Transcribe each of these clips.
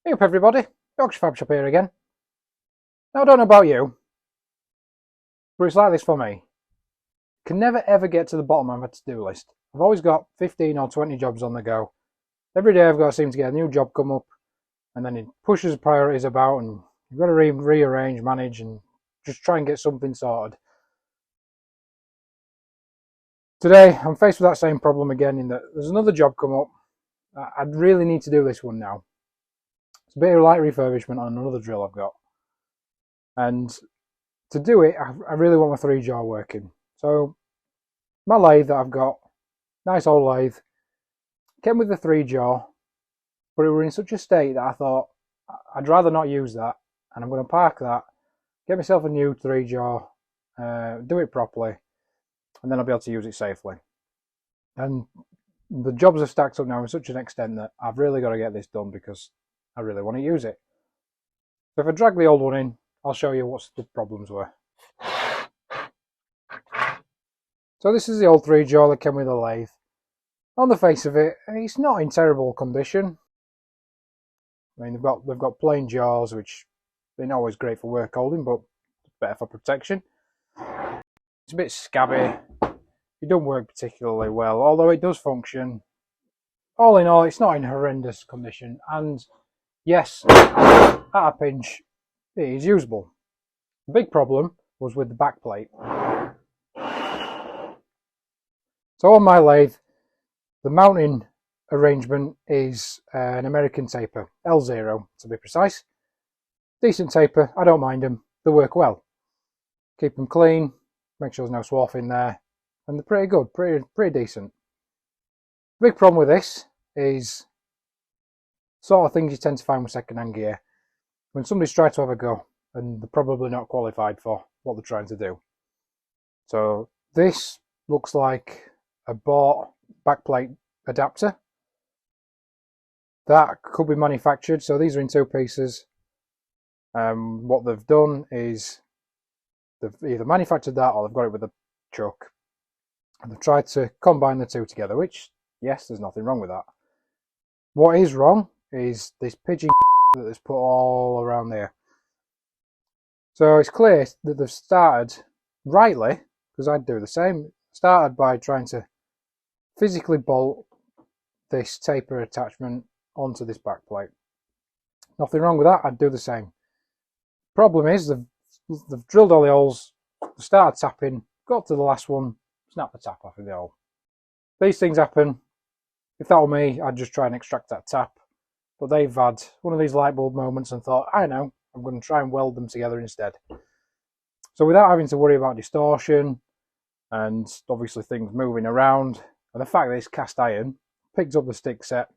Hey up everybody, Yorkshire Fab Shop here again. Now I don't know about you, but it's like this for me. I can never ever get to the bottom of my to-do list. I've always got 15 or 20 jobs on the go. Every day I've got to seem to get a new job come up, and then it pushes priorities about, and you've got to rearrange, manage, and just try and get something sorted. Today I'm faced with that same problem again, in that there's another job come up. I really need to do this one now. It's a bit of light refurbishment on another drill I've got. And to do it, I really want my 3-jaw working. So my lathe that I've got, nice old lathe, came with the 3-jaw, but it were in such a state that I thought I'd rather not use that, and I'm going to park that, get myself a new 3-jaw, do it properly, and then I'll be able to use it safely. And the jobs are stacked up now in such an extent that I've really got to get this done because I really want to use it. So if I drag the old one in, I'll show you what the problems were. So this is the old 3-jaw that came with the lathe. On the face of it, it's not in terrible condition. I mean, they've got plain jaws, which they're not always great for work holding, but better for protection. It's a bit scabby. It doesn't work particularly well, although it does function. All in all, it's not in horrendous condition, and yes, at a pinch, it is usable. The big problem was with the backplate. So on my lathe, the mounting arrangement is an American taper, L0 to be precise. Decent taper, I don't mind them, they work well. Keep them clean, make sure there's no swarf in there, and they're pretty good, pretty decent. The big problem with this is sort of things you tend to find with second-hand gear. When somebody's tried to have a go, and they're probably not qualified for what they're trying to do. So this looks like a bought backplate adapter. That could be manufactured, so these are in 2 pieces. What they've done is they've either manufactured that or they've got it with a chuck. And they've tried to combine the 2 together, which, yes, there's nothing wrong with that. What is wrong is this pigeon that is put all around there. So it's clear that they've started rightly, because I'd do the same, started by trying to physically bolt this taper attachment onto this backplate. Nothing wrong with that, I'd do the same. Problem is, they've drilled all the holes, started tapping, got to the last one, snapped the tap off of the hole. These things happen. If that were me, I'd just try and extract that tap. But they've had one of these light bulb moments and thought, I know, I'm going to try and weld them together instead. So without having to worry about distortion and obviously things moving around, and the fact that it's cast iron, picked up the stick set,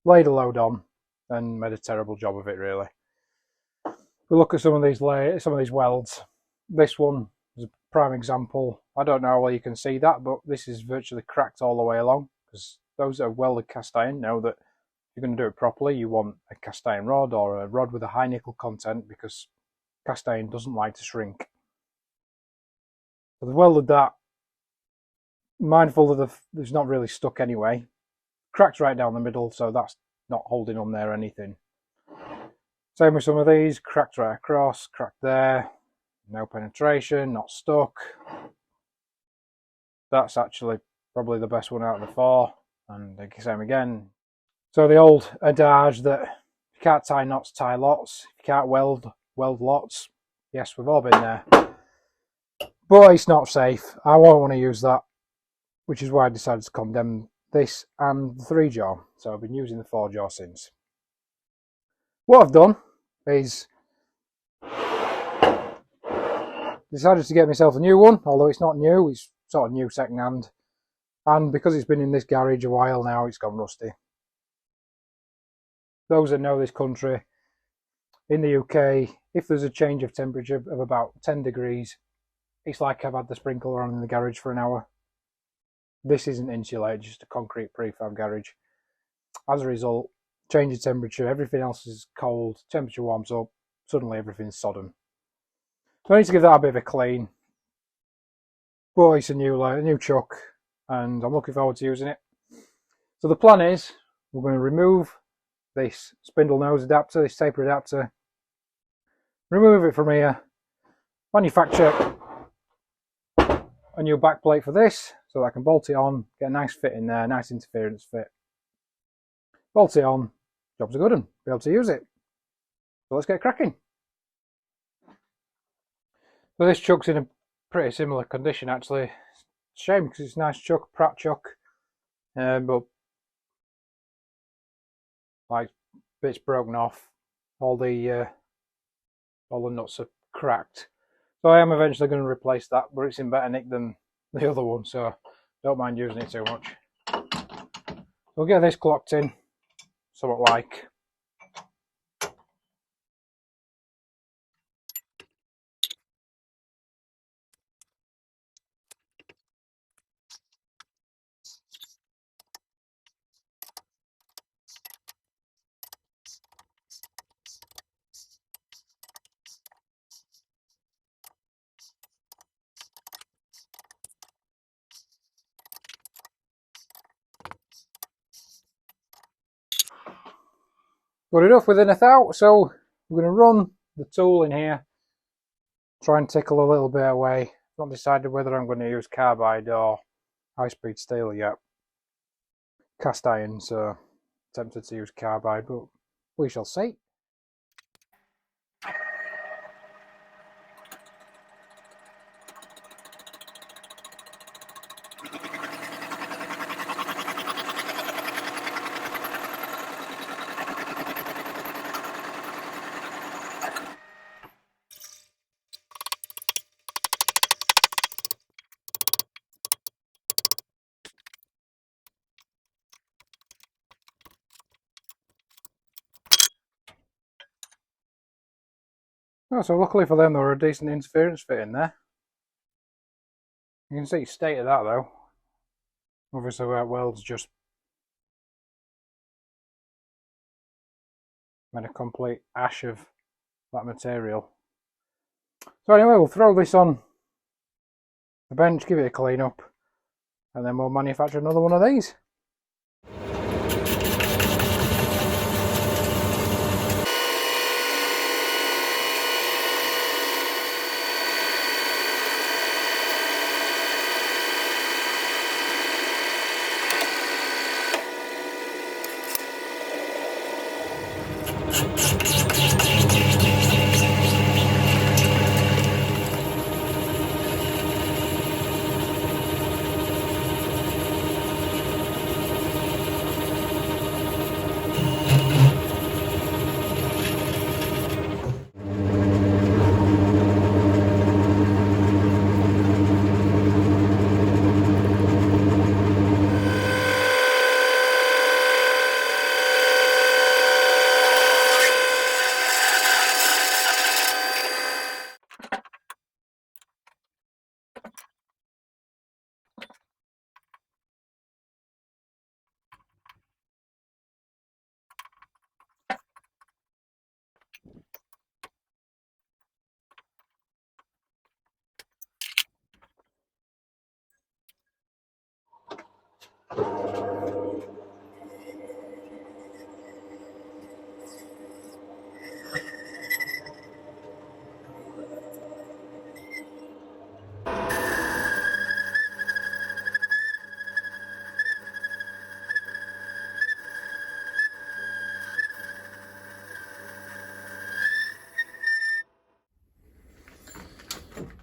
laid a load on, and made a terrible job of it, really. We look at some of these welds. This one is a prime example. I don't know how well you can see that, but this is virtually cracked all the way along, because those that have welded cast iron know that if you're going to do it properly, you want a cast iron rod or a rod with a high nickel content, because cast iron doesn't like to shrink. So they've welded that, mindful that it's not really stuck anyway. Cracked right down the middle, so that's not holding on there or anything. Same with some of these, cracked right across, cracked there, no penetration, not stuck. That's actually probably the best one out of the 4, and same again. So the old adage that if you can't tie knots, tie lots. If you can't weld lots. Yes, we've all been there. But it's not safe. I won't want to use that, which is why I decided to condemn this and the 3-jaw. So I've been using the 4-jaw since. What I've done is decided to get myself a new one, although it's not new, it's sort of new second hand. And because it's been in this garage a while now, it's gone rusty. Those that know this country, in the UK, if there's a change of temperature of about 10 degrees, it's like I've had the sprinkler on in the garage for an hour. This isn't insulated, just a concrete prefab garage. As a result, change of temperature, everything else is cold, temperature warms up, suddenly everything's sodden. So I need to give that a bit of a clean. But it's a new chuck, and I'm looking forward to using it. So the plan is, we're going to remove this spindle nose adapter, this taper adapter, remove it from here, manufacture a new backplate for this so that I can bolt it on, get a nice fit in there, nice interference fit. Bolt it on, job's a good one, be able to use it. So let's get cracking. So this chuck's in a pretty similar condition actually. Shame because it's a nice chuck, Pratt chuck, but like bits broken off, all the nuts are cracked. So I am eventually going to replace that, but it's in better nick than the other one, so don't mind using it too much. We'll get this clocked in, somewhat like. Good enough with enough out, so we're going to run the tool in here, try and tickle a little bit away. Not decided whether I'm going to use carbide or high-speed steel yet. Cast iron, so tempted to use carbide, but we shall see. Oh, so luckily for them, there were a decent interference fit in there. You can see state of that though. Obviously that weld's just made a complete ash of that material. So anyway, we'll throw this on the bench, give it a clean up, and then we'll manufacture another one of these.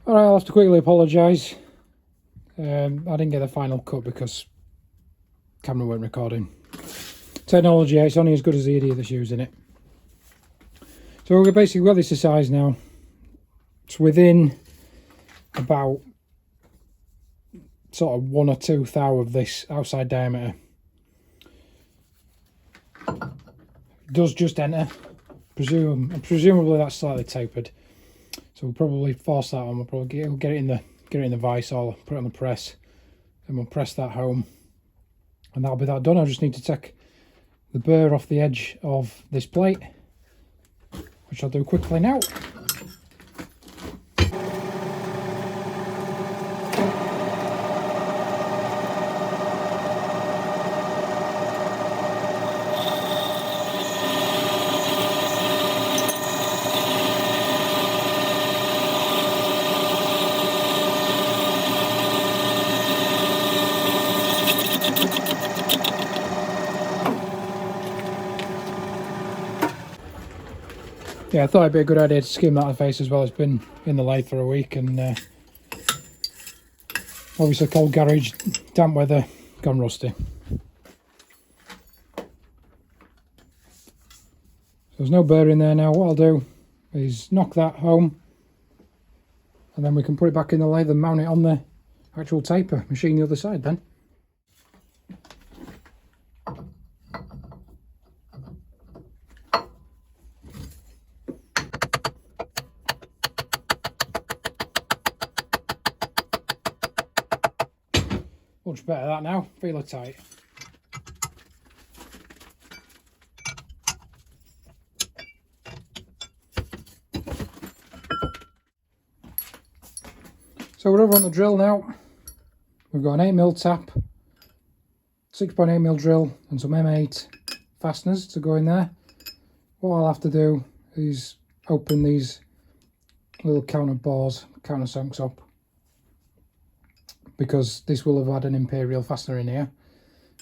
Alright, I'll have to quickly apologise. I didn't get the final cut because camera weren't recording. Technology, it's only as good as the idiot that's using it. So we've basically got this to size now. It's within about sort of 1 or 2 thou of this outside diameter. It does just enter. Presumably that's slightly tapered. So we'll probably force that on. We'll probably get it in the vise, or put it on the press, and we'll press that home, and that'll be that done. I just need to take the burr off the edge of this plate, which I'll do quickly now. Yeah, I thought it'd be a good idea to skim that face as well. It's been in the lathe for a week, and obviously cold garage, damp weather, gone rusty. There's no burr in there now. What I'll do is knock that home, and then we can put it back in the lathe and mount it on the actual taper machine the other side then. Much better that now, feel it tight. So we're over on the drill now. We've got an 8mm tap, 6.8mm drill and some M8 fasteners to go in there. What I'll have to do is open these little countersunks up, because this will have had an Imperial fastener in here,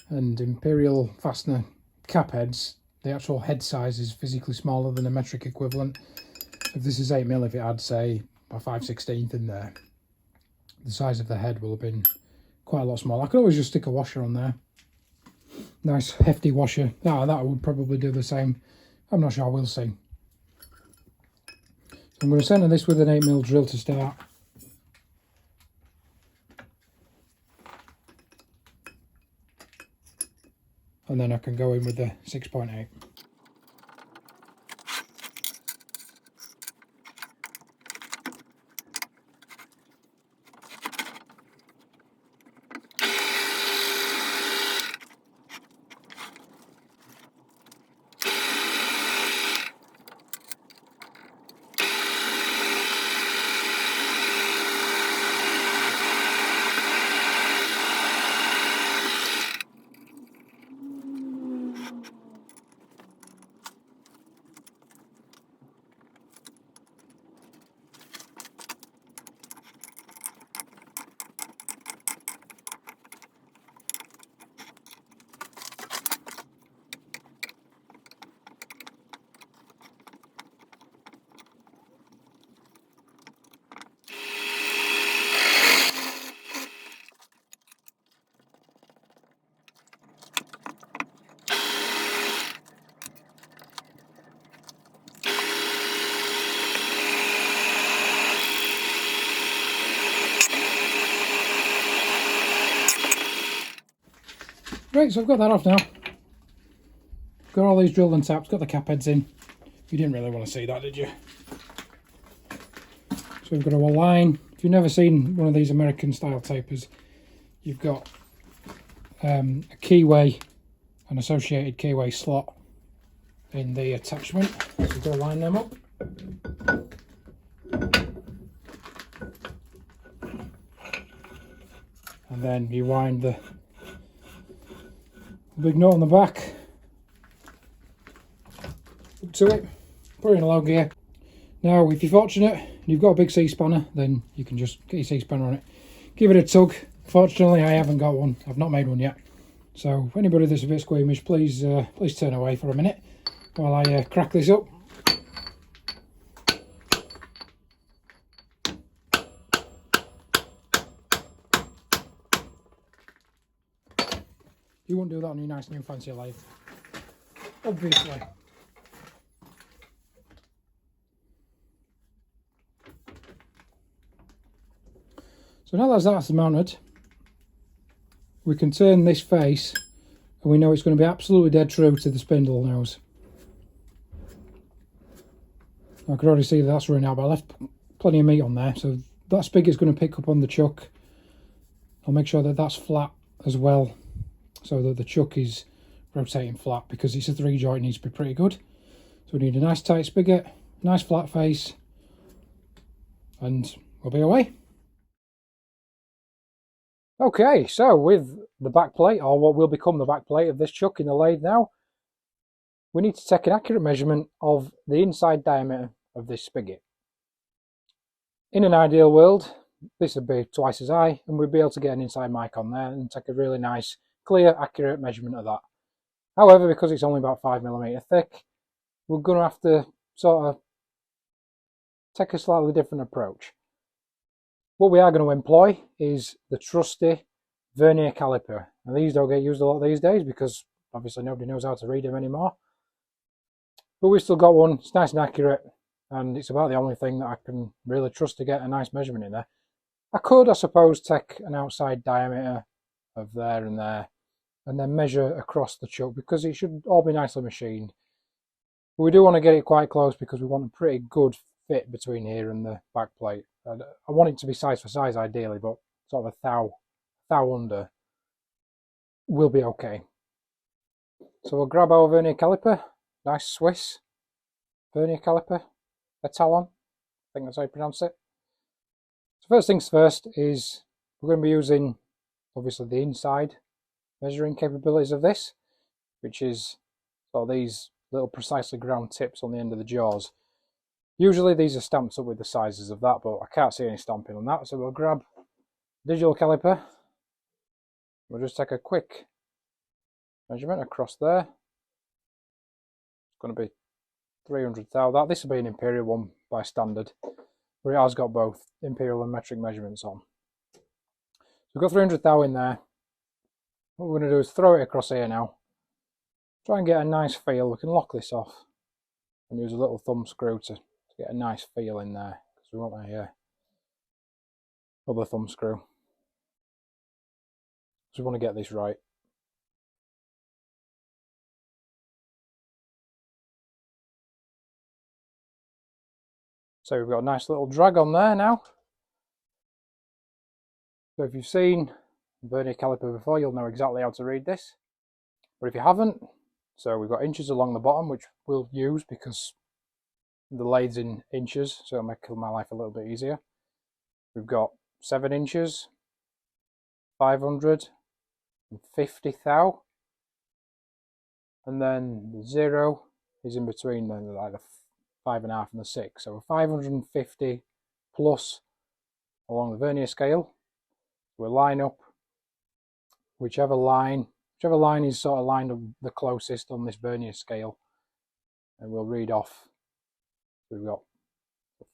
and Imperial fastener cap heads, the actual head size is physically smaller than a metric equivalent. If this is 8mm, if it had say a 5/16 in there, the size of the head will have been quite a lot smaller. I could always just stick a washer on there, nice hefty washer. That would probably do the same. I'm not sure, we'll see. So I'm going to center this with an 8mm drill to start. And then I can go in with the 6.8. Right, so I've got that off now. Got all these drilled and tapped, got the cap heads in. You didn't really want to see that, did you? So we've got a line. If you've never seen one of these American style tapers, you've got a keyway, an associated keyway slot in the attachment. So we've got to line them up. And then you wind the big nut on the back up to it, put it in a low gear. Now if you're fortunate and you've got a big C-spanner, then you can just get your C-spanner on it, give it a tug. Fortunately I haven't got one, I've not made one yet, so if anybody that's a bit squeamish, please turn away for a minute while I crack this up. You wouldn't do that on your nice new fancy lathe, obviously. So now that that's mounted, we can turn this face and we know it's going to be absolutely dead true to the spindle nose. I could already see that's running out, but I left plenty of meat on there, so that spigot's going to pick up on the chuck. I'll make sure that that's flat as well, so that the chuck is rotating flat, because it's a 3-joint, needs to be pretty good. So we need a nice tight spigot, nice flat face, and we'll be away. Okay, so with the back plate, or what will become the back plate of this chuck in the lathe now, we need to take an accurate measurement of the inside diameter of this spigot. In an ideal world, this would be twice as high, and we'd be able to get an inside mic on there and take a really nice, clear, accurate measurement of that. However, because it's only about 5mm thick, we're going to have to sort of take a slightly different approach. What we are going to employ is the trusty vernier caliper, and these don't get used a lot these days because obviously nobody knows how to read them anymore. But we've still got one, it's nice and accurate, and it's about the only thing that I can really trust to get a nice measurement in there. I could, I suppose, take an outside diameter of there and there, and then measure across the chuck because it should all be nicely machined. But we do want to get it quite close because we want a pretty good fit between here and the back plate. I want it to be size for size ideally, but sort of a thou under will be okay. So we'll grab our vernier caliper, nice Swiss vernier caliper, Etalon, I think that's how you pronounce it. So first things first is we're going to be using obviously the inside measuring capabilities of this, which is sort of these little precisely ground tips on the end of the jaws. Usually these are stamped up with the sizes of that, but I can't see any stamping on that, so we'll grab digital caliper. We'll just take a quick measurement across there. It's going to be 300 thou. This will be an imperial one by standard, but it has got both imperial and metric measurements on. So we've got 300 thou in there. What we're going to do is throw it across here now. Try and get a nice feel. We can lock this off and use a little thumb screw to get a nice feel in there because we want a other thumb screw. So we want to get this right. So we've got a nice little drag on there now. So if you've seen vernier caliper before, you'll know exactly how to read this. But if you haven't, so we've got inches along the bottom, which we'll use because the lathe's in inches, so it'll make my life a little bit easier. We've got 7 inches, 550 thou, and then the 0 is in between like the 5.5 and the 6. So 550 plus along the vernier scale. We'll line up whichever line is sort of lined up the closest on this vernier scale, and we'll read off. We've got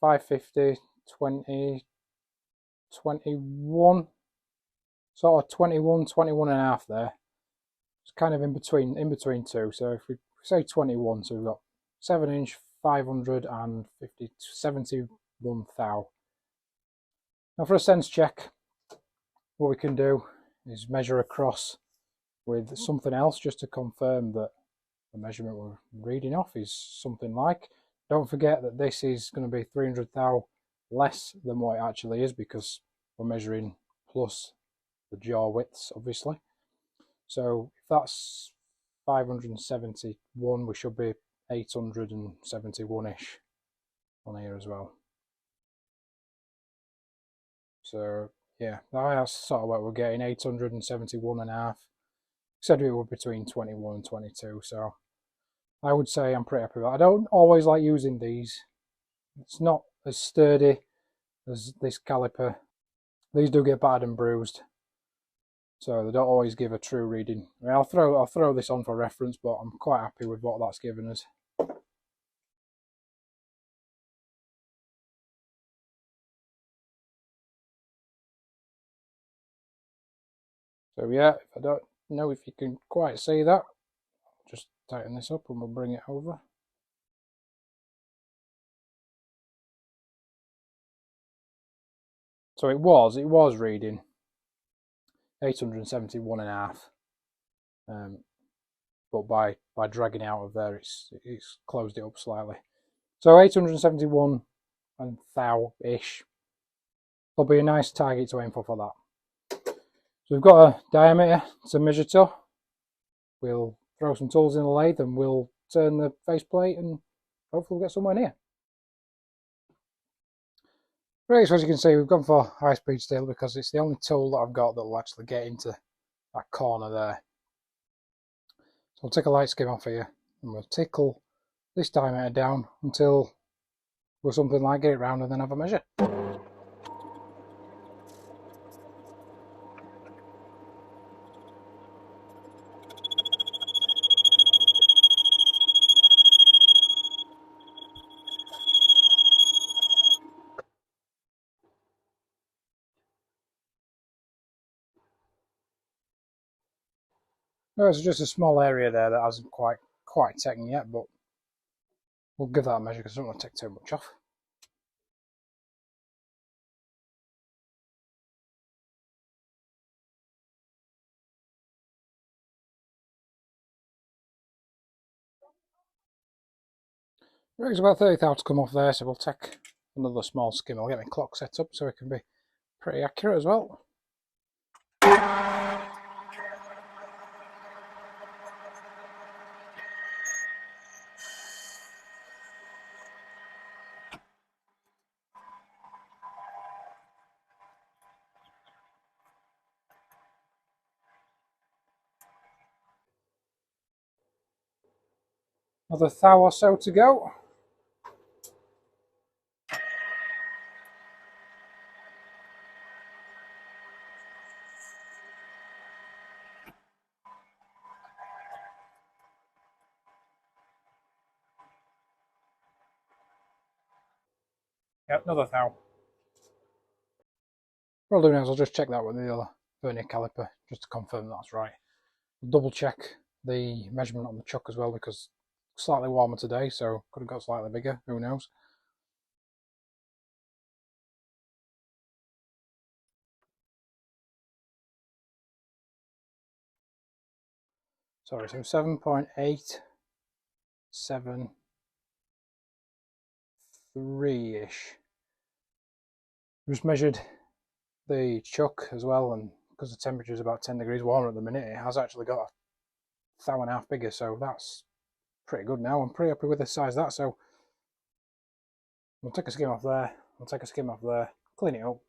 550, 20, 21, sort of 21, 21 and a half there. It's kind of in between two. So if we say 21, so we've got 7 inch, 550, 71 thou. Now for a sense check, what we can do is measure across with something else just to confirm that the measurement we're reading off is something like. Don't forget that this is going to be 300 thou less than what it actually is because we're measuring plus the jaw widths obviously. So if that's 571, we should be 871-ish on here as well. So yeah, that's sort of what we're getting, 871 and a half. Said we were between 21 and 22, so I would say I'm pretty happy with that. I don't always like using these. It's not as sturdy as this caliper. These do get battered and bruised, so they don't always give a true reading. I mean, I'll throw this on for reference, but I'm quite happy with what that's given us. So yeah, if I don't know if you can quite see that, I'll just tighten this up and we'll bring it over. So it was reading 871 and a half, but by dragging out of there, it's closed it up slightly. So 871 and thou-ish will be a nice target to aim for that. So we've got a diameter to measure to. We'll throw some tools in the lathe and we'll turn the faceplate and hopefully we'll get somewhere near. Right, so as you can see, we've gone for high-speed steel because it's the only tool that I've got that will actually get into that corner there. So I'll take a light skim off here and we'll tickle this diameter down until we're something like get it round and then have a measure. There's just a small area there that hasn't quite taken yet, but we'll give that a measure because I don't want to take too much off. There's about 30 thou to come off there, so we'll take another small skim. I'll get my clock set up so it can be pretty accurate as well. Another thou or so to go. Yep, another thou. What I'll do now is I'll just check that with the other vernier caliper just to confirm that's right. I'll double check the measurement on the chuck as well because it's slightly warmer today, so could have got slightly bigger, who knows. Sorry, so 7.873-ish. Just measured the chuck as well, and because the temperature is about 10 degrees warmer at the minute, it has actually got a thou and a half bigger, so that's pretty good now. I'm pretty happy with the size of that, so we'll take a skim off there, we'll take a skim off there, clean it up,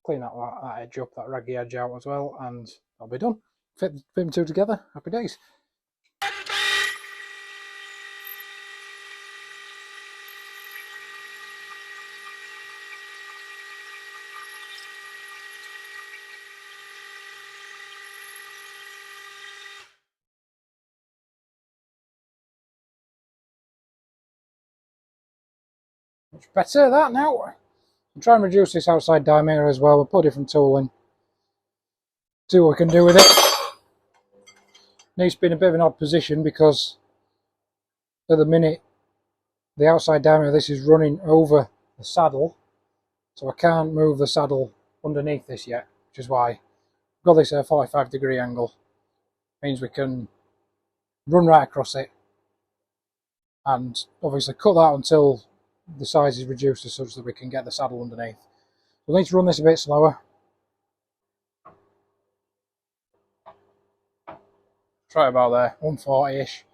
clean that edge up, that raggy edge out as well, and I'll be done. Fit them two together, happy days. Much better that now. I'll try and reduce this outside diameter as well. We'll put a different tool in. See what we can do with it. Needs to be in a bit of an odd position because at the minute the outside diameter of this is running over the saddle, so I can't move the saddle underneath this yet, which is why I've got this at a 45-degree angle. Means we can run right across it and obviously cut that until the size is reduced to such that we can get the saddle underneath. We'll need to run this a bit slower. Try about there, 140-ish.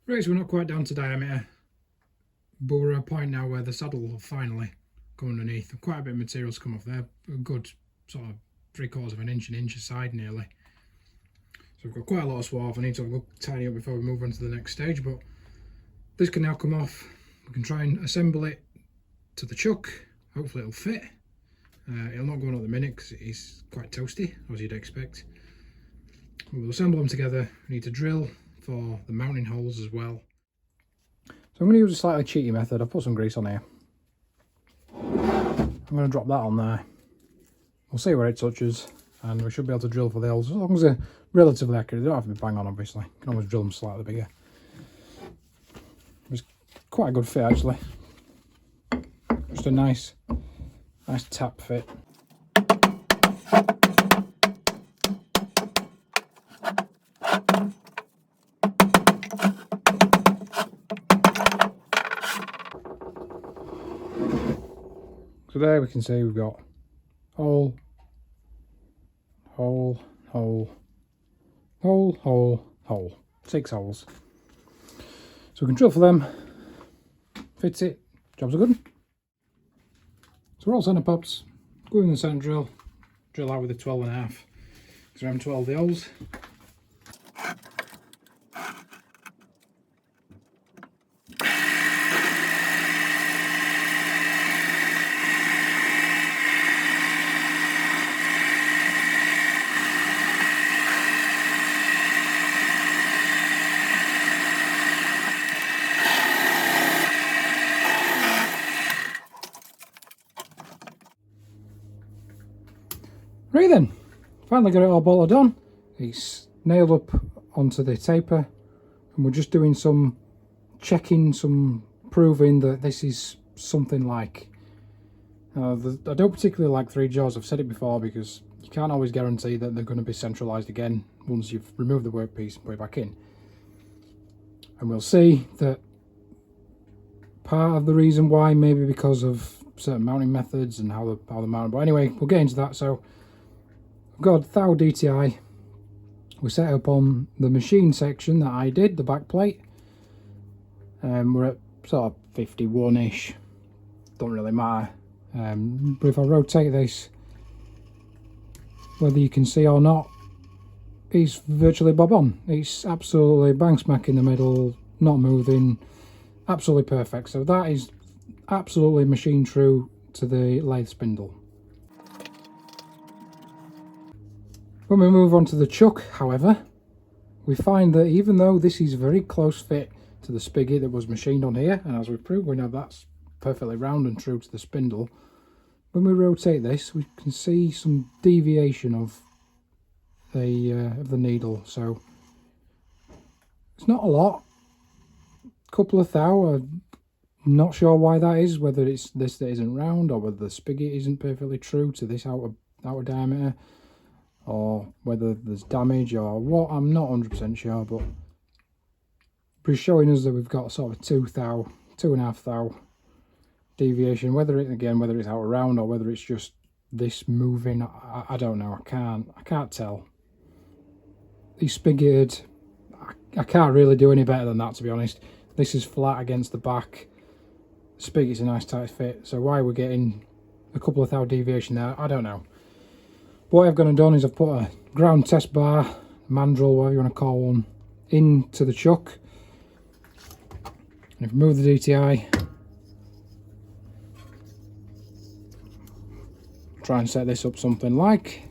Right, so we're not quite down to diameter, but we're at a point now where the saddle will finally go underneath. Quite a bit of material's come off there, a good sort of 3/4 of an inch, an inch aside nearly. So we've got quite a lot of swarf. I need to tidy up before we move on to the next stage, but this can now come off. We can try and assemble it to the chuck. Hopefully it'll fit. It'll not go on at the minute because it is quite toasty, as you'd expect. We'll assemble them together. We need to drill for the mounting holes as well. So I'm going to use a slightly cheaty method. I've put some grease on here. I'm going to drop that on there. We'll see where it touches, and we should be able to drill for the holes as long as they're relatively accurate. They don't have to be bang on, obviously. You can always drill them slightly bigger. It's quite a good fit, actually. Just a nice tap fit. So there we can see we've got hole, hole, hole, hole, hole, hole. 6 holes. So we can drill for them, fits it, jobs are good. So we're all centre pops, go in the centre drill out with a 12.5, because around 12 the holes. Right then, finally got it all bolted on. It's nailed up onto the taper, and we're just doing some checking, some proving that this is something like. I don't particularly like 3 jaws, I've said it before, because you can't always guarantee that they're going to be centralised again once you've removed the workpiece and put it back in. And we'll see that part of the reason why, maybe because of certain mounting methods and how they're mounted. But anyway, we'll get into that. So I've got Lathe DTI. We set up on the machine section that I did, the backplate. We're at sort of 51-ish. Don't really matter. But if I rotate this, whether you can see or not, it's virtually bob on. It's absolutely bang smack in the middle, not moving, absolutely perfect. So that is absolutely machine true to the lathe spindle. When we move on to the chuck, however, we find that even though this is very close fit to the spigot that was machined on here, and as we've proved, we know that's perfectly round and true to the spindle, when we rotate this, we can see some deviation of the needle. So it's not a lot, couple of thou. I'm not sure why that is, whether it's this that isn't round, or whether the spigot isn't perfectly true to this outer diameter, or whether there's damage or what. I'm not 100% sure, but it's showing us that we've got sort of 2.5 thou deviation. Whether it's out around or whether it's just this moving, I don't know. I can't tell. These spigoted, I can't really do any better than that, to be honest. This is flat against the back. The spigot's a nice tight fit, so why we're getting a couple of thou deviation there, I don't know. What I've gone and done is I've put a ground test bar, mandrel, whatever you want to call one, into the chuck. And if we move the DTI, try and set this up something like.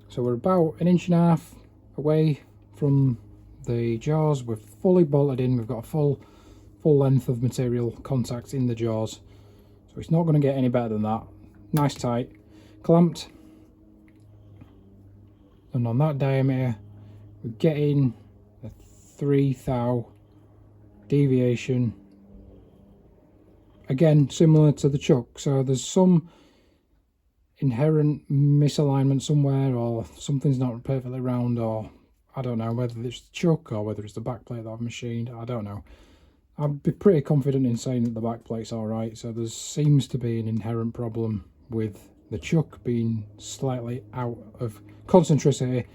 So we're about 1.5 inches away from the jaws. We're fully bolted in. We've got a full length of material contact in the jaws. So it's not going to get any better than that. Nice tight, clamped. And on that diameter, we're getting a 3 thou deviation. Again, similar to the chuck. So there's some inherent misalignment somewhere, or something's not perfectly round, or I don't know whether it's the chuck or whether it's the backplate that I've machined. I don't know. I'd be pretty confident in saying that the backplate's alright. So there seems to be an inherent problem with the chuck being slightly out of concentricity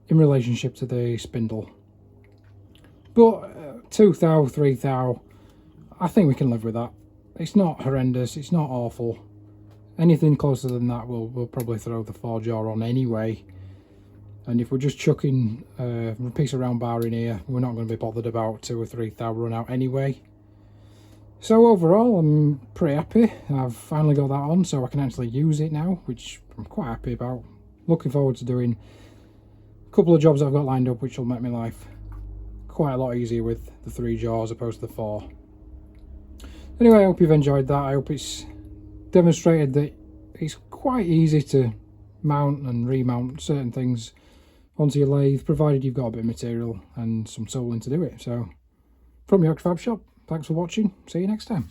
in relationship to the spindle. But 2 thou, 3 thou, I think we can live with that. It's not horrendous, it's not awful. Anything closer than that we'll probably throw the 4 jaw on anyway. And if we're just chucking a piece of round bar in here, we're not going to be bothered about 2 or 3 thou run out anyway. So overall, I'm pretty happy. I've finally got that on, so I can actually use it now, which I'm quite happy about. Looking forward to doing a couple of jobs I've got lined up, which will make my life quite a lot easier with the 3 jaw as opposed to the 4. Anyway, I hope you've enjoyed that. I hope it's demonstrated that it's quite easy to mount and remount certain things onto your lathe, provided you've got a bit of material and some tooling to do it. So from Yorkshire Fab Shop, thanks for watching. See you next time.